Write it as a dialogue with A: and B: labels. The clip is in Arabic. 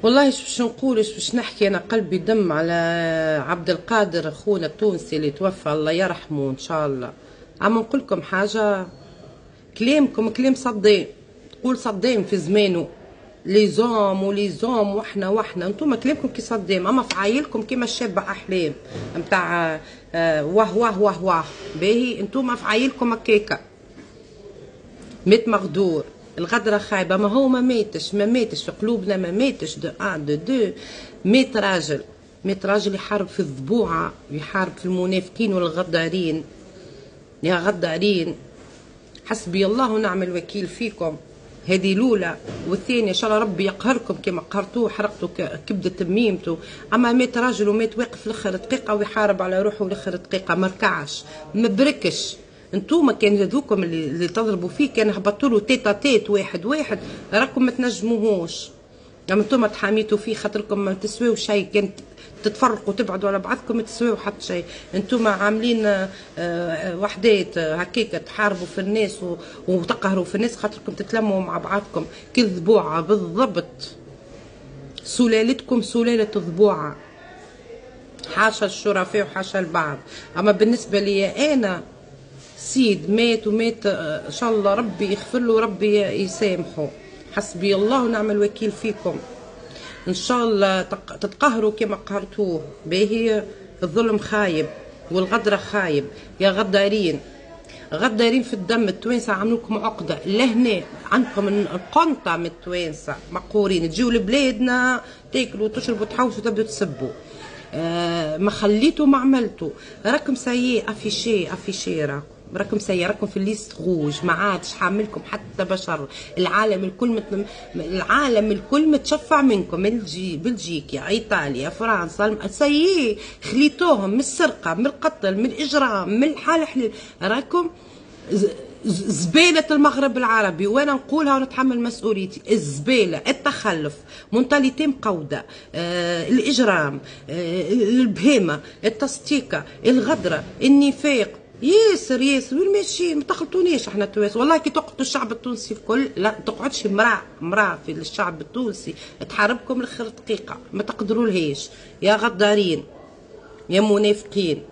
A: والله ايش باش نقول، ايش باش نحكي، انا قلبي دم على عبد القادر اخونا التونسي اللي توفى، الله يرحمه ان شاء الله. اما نقول لكم حاجه، كلامكم كلام صدام، تقول صدام في زمانه لي زوم ولي زوم، واحنا انتم كلامكم كي صدام، اما فعايلكم كيما الشابة احلام نتاع واه واه واه واه. باهي انتم فعايلكم هكاكا، مات مغدور، الغدرة خايبة، ما هو ما ماتش في قلوبنا، ما ماتش دو ان دو دو، مات راجل، مات راجل يحارب في الضبوعة، يحارب في المنافقين والغدارين. يا غدارين، حسبي الله ونعم الوكيل فيكم. هذه الاولى، والثانيه ان شاء الله ربي يقهركم كما قهرتوه، حرقتوا كبده تميمته. اما مات راجل ومات واقف لاخر دقيقه ويحارب على روحه لاخر دقيقه، ما ركعش ما بركش. انتوما كان هذوكم اللي تضربوا فيه كان هبطوا له تيتا تيت واحد واحد، راكم ما تنجموهوش. اما انتوما تحاميتوا فيه خاطركم ما تسويو شيء، كان تتفرقوا تبعدوا على بعضكم ما تسويو حتى شيء. انتوما عاملين وحدات هكاك تحاربوا في الناس وتقهروا في الناس خاطركم تتلموا مع بعضكم كذبوعه بالضبط. سلالتكم سلاله ضبوعه، حاشا الشرفاء وحاشا البعض. اما بالنسبه لي انا، سيد مات ومات، ان شاء الله ربي يغفر له وربي يسامحه. حسبي الله ونعم الوكيل فيكم. ان شاء الله تتقهروا كما قهرتوه. باهي الظلم خايب والغدر خايب. يا غدارين، غدارين في الدم، التوانسه عملوكم عقده لهنا، عندكم القنطه من التوانسه مقهورين، تجيو لبلادنا تاكلوا وتشربوا تحوشوا وتبدوا تسبوا. ما خليتوا ما عملتوا، راكم سيء افيشي راكم سيء، راكم في الليست غوج، ما عادش حاملكم حتى بشر. العالم الكل متشفع منكم، بلجيكا ايطاليا فرنسا سيء، خليتوهم من السرقه من القتل من الاجرام من الحال حليل. راكم زبالة المغرب العربي، وانا نقولها ونتحمل مسؤوليتي. الزبالة، التخلف، منتاليتي مقودة، الاجرام، البهيمة، التصتيكة، الغدرة، النفاق، ياسر ياسر. وين ماشيين؟ ما تخلطونيش احنا التوانسه، والله كي تقعدوا الشعب التونسي الكل، لا تقعدش مراه في الشعب التونسي تحاربكم لاخر دقيقه، ما تقدروا لهاش. يا غدارين، يا منافقين،